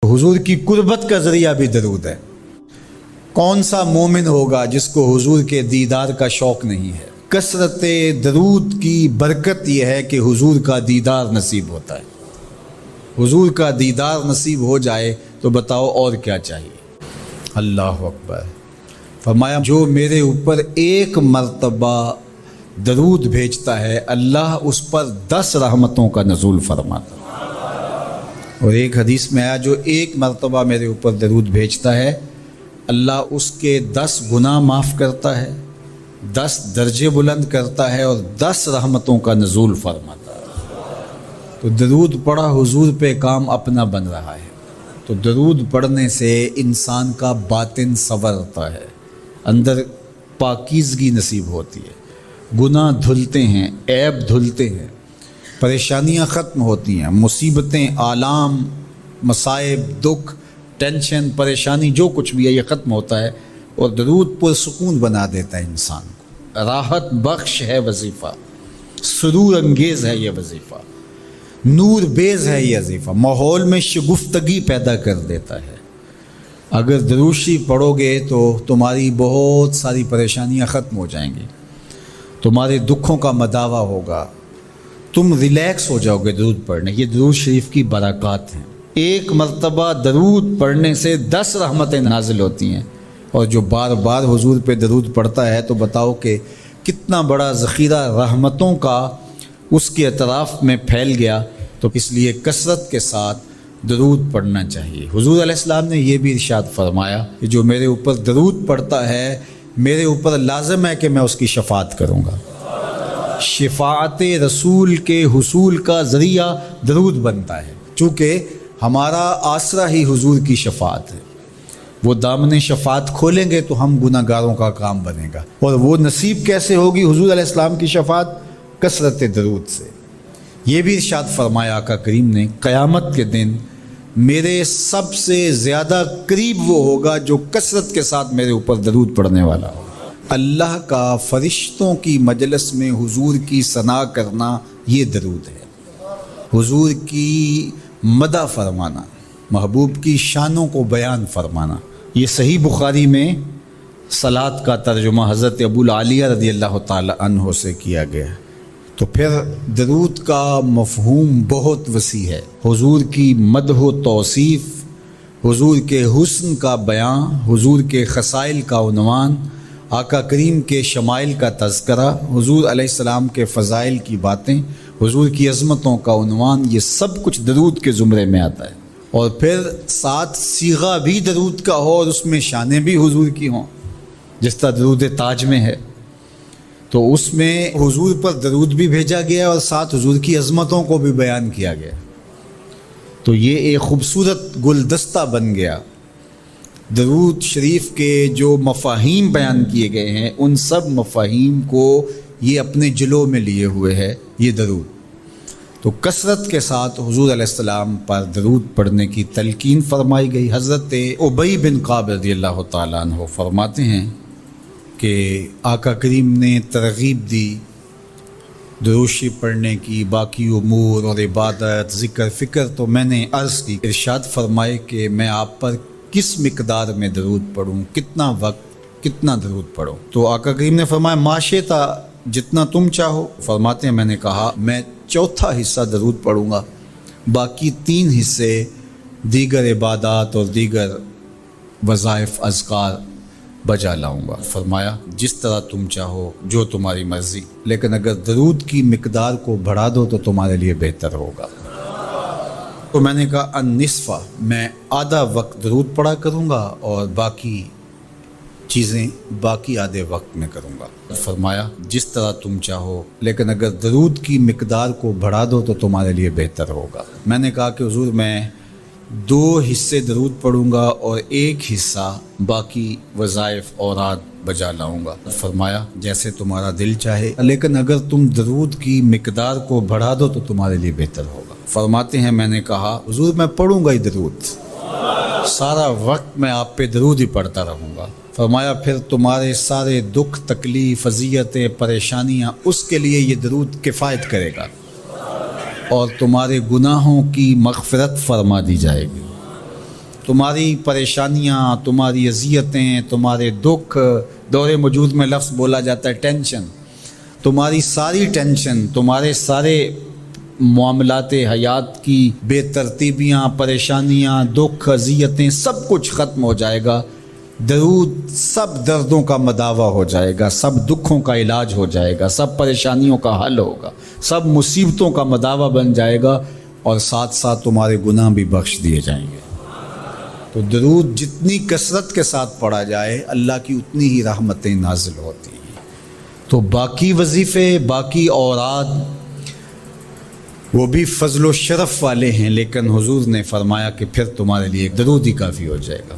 حضور کی قربت کا ذریعہ بھی درود ہے۔ کون سا مومن ہوگا جس کو حضور کے دیدار کا شوق نہیں ہے؟ کثرت درود کی برکت یہ ہے کہ حضور کا دیدار نصیب ہوتا ہے۔ حضور کا دیدار نصیب ہو جائے تو بتاؤ اور کیا چاہیے؟ اللہ اکبر۔ فرمایا جو میرے اوپر ایک مرتبہ درود بھیجتا ہے اللہ اس پر 10 رحمتوں کا نزول فرماتا ہے۔ اور ایک حدیث میں آیا جو ایک مرتبہ میرے اوپر درود بھیجتا ہے اللہ اس کے 10 گناہ معاف کرتا ہے، 10 درجے بلند کرتا ہے اور 10 رحمتوں کا نزول فرماتا ہے۔ تو درود پڑھا حضور پہ کام اپنا بن رہا ہے۔ تو درود پڑھنے سے انسان کا باطن سنورتا ہے، اندر پاکیزگی نصیب ہوتی ہے، گناہ دھلتے ہیں، عیب دھلتے ہیں، پریشانیاں ختم ہوتی ہیں، مصیبتیں، آلام، مصائب، دکھ، ٹینشن، پریشانی جو کچھ بھی ہے یہ ختم ہوتا ہے۔ اور درود پرسکون بنا دیتا ہے انسان کو، راحت بخش ہے وظیفہ، سرور انگیز ہے یہ وظیفہ، نور بیز ہے یہ وظیفہ، ماحول میں شگفتگی پیدا کر دیتا ہے۔ اگر درود شریف پڑھو گے تو تمہاری بہت ساری پریشانیاں ختم ہو جائیں گی، تمہارے دکھوں کا مداوع ہوگا، تم ریلیکس ہو جاؤ گے درود پڑھنے۔ یہ درود شریف کی برکات ہیں۔ ایک مرتبہ درود پڑھنے سے 10 رحمتیں نازل ہوتی ہیں، اور جو بار بار حضور پہ درود پڑھتا ہے تو بتاؤ کہ کتنا بڑا ذخیرہ رحمتوں کا اس کے اطراف میں پھیل گیا۔ تو اس لیے کثرت کے ساتھ درود پڑھنا چاہیے۔ حضور علیہ السلام نے یہ بھی ارشاد فرمایا کہ جو میرے اوپر درود پڑھتا ہے میرے اوپر لازم ہے کہ میں اس کی شفاعت کروں گا۔ شفاعت رسول کے حصول کا ذریعہ درود بنتا ہے، چونکہ ہمارا آسرا ہی حضور کی شفاعت ہے۔ وہ دامن شفاعت کھولیں گے تو ہم گناہ گاروں کا کام بنے گا۔ اور وہ نصیب کیسے ہوگی حضور علیہ السلام کی شفاعت؟ کثرت درود سے۔ یہ بھی ارشاد فرمایا آقا کریم نے قیامت کے دن میرے سب سے زیادہ قریب وہ ہوگا جو کثرت کے ساتھ میرے اوپر درود پڑھنے والا ہوگا۔ اللہ کا فرشتوں کی مجلس میں حضور کی ثنا کرنا یہ درود ہے۔ حضور کی مدح فرمانا، محبوب کی شانوں کو بیان فرمانا۔ یہ صحیح بخاری میں صلاۃ کا ترجمہ حضرت ابو العالیہ رضی اللہ تعالی عنہ سے کیا گیا ہے۔ تو پھر درود کا مفہوم بہت وسیع ہے۔ حضور کی مدح و توصیف، حضور کے حسن کا بیان، حضور کے خصائل کا عنوان، آقا کریم کے شمائل کا تذکرہ، حضور علیہ السلام کے فضائل کی باتیں، حضور کی عظمتوں کا عنوان، یہ سب کچھ درود کے زمرے میں آتا ہے۔ اور پھر ساتھ صیغہ بھی درود کا ہو اور اس میں شانیں بھی حضور کی ہوں، جس طرح درود تاج میں ہے۔ تو اس میں حضور پر درود بھی بھیجا گیا اور ساتھ حضور کی عظمتوں کو بھی بیان کیا گیا۔ تو یہ ایک خوبصورت گلدستہ بن گیا۔ درود شریف کے جو مفاہیم بیان کیے گئے ہیں ان سب مفاہیم کو یہ اپنے جلو میں لیے ہوئے ہے یہ درود۔ تو کثرت کے ساتھ حضور علیہ السلام پر درود پڑھنے کی تلقین فرمائی گئی۔ حضرت ابی بن کعب رضی اللہ تعالیٰ عنہ فرماتے ہیں کہ آقا کریم نے ترغیب دی درود شریف پڑھنے کی، باقی امور اور عبادت، ذکر فکر۔ تو میں نے عرض کی، ارشاد فرمائے کہ میں آپ پر کس مقدار میں درود پڑھوں، کتنا وقت، کتنا درود پڑھوں؟ تو آقا کریم نے فرمایا ماشیتا، جتنا تم چاہو۔ فرماتے ہیں میں نے کہا میں 4تھا حصہ درود پڑھوں گا، باقی 3 حصے دیگر عبادات اور دیگر وظائف اذکار بجا لاؤں گا۔ فرمایا جس طرح تم چاہو، جو تمہاری مرضی، لیکن اگر درود کی مقدار کو بڑھا دو تو تمہارے لیے بہتر ہوگا۔ تو میں نے کہا النصف، میں آدھا وقت درود پڑھا کروں گا اور باقی چیزیں باقی آدھے وقت میں کروں گا۔ فرمایا جس طرح تم چاہو، لیکن اگر درود کی مقدار کو بڑھا دو تو تمہارے لیے بہتر ہوگا۔ میں نے کہا کہ حضور میں 2 حصے درود پڑھوں گا اور 1 حصہ باقی وظائف اوراد بجا لاؤں گا۔ فرمایا جیسے تمہارا دل چاہے، لیکن اگر تم درود کی مقدار کو بڑھا دو تو تمہارے لیے بہتر ہوگا۔ فرماتے ہیں میں نے کہا حضور میں پڑھوں گا ہی درود، سارا وقت میں آپ پہ درود ہی پڑھتا رہوں گا۔ فرمایا پھر تمہارے سارے دکھ، تکلیف، اذیتیں، پریشانیاں، اس کے لیے یہ درود کفایت کرے گا اور تمہارے گناہوں کی مغفرت فرما دی جائے گی۔ تمہاری پریشانیاں، تمہاری اذیتیں، تمہارے دکھ، دور موجود میں لفظ بولا جاتا ہے ٹینشن، تمہاری ساری ٹینشن، تمہارے سارے معاملات حیات کی بے ترتیبیاں، پریشانیاں، دکھ، اذیتیں، سب کچھ ختم ہو جائے گا۔ درود سب دردوں کا مداوع ہو جائے گا، سب دکھوں کا علاج ہو جائے گا، سب پریشانیوں کا حل ہوگا، سب مصیبتوں کا مداوع بن جائے گا، اور ساتھ ساتھ تمہارے گناہ بھی بخش دیے جائیں گے۔ تو درود جتنی کثرت کے ساتھ پڑھا جائے اللہ کی اتنی ہی رحمتیں نازل ہوتی ہیں۔ تو باقی وظیفے، باقی اوراد وہ بھی فضل و شرف والے ہیں، لیکن حضور نے فرمایا کہ پھر تمہارے لیے ایک درود ہی کافی ہو جائے گا۔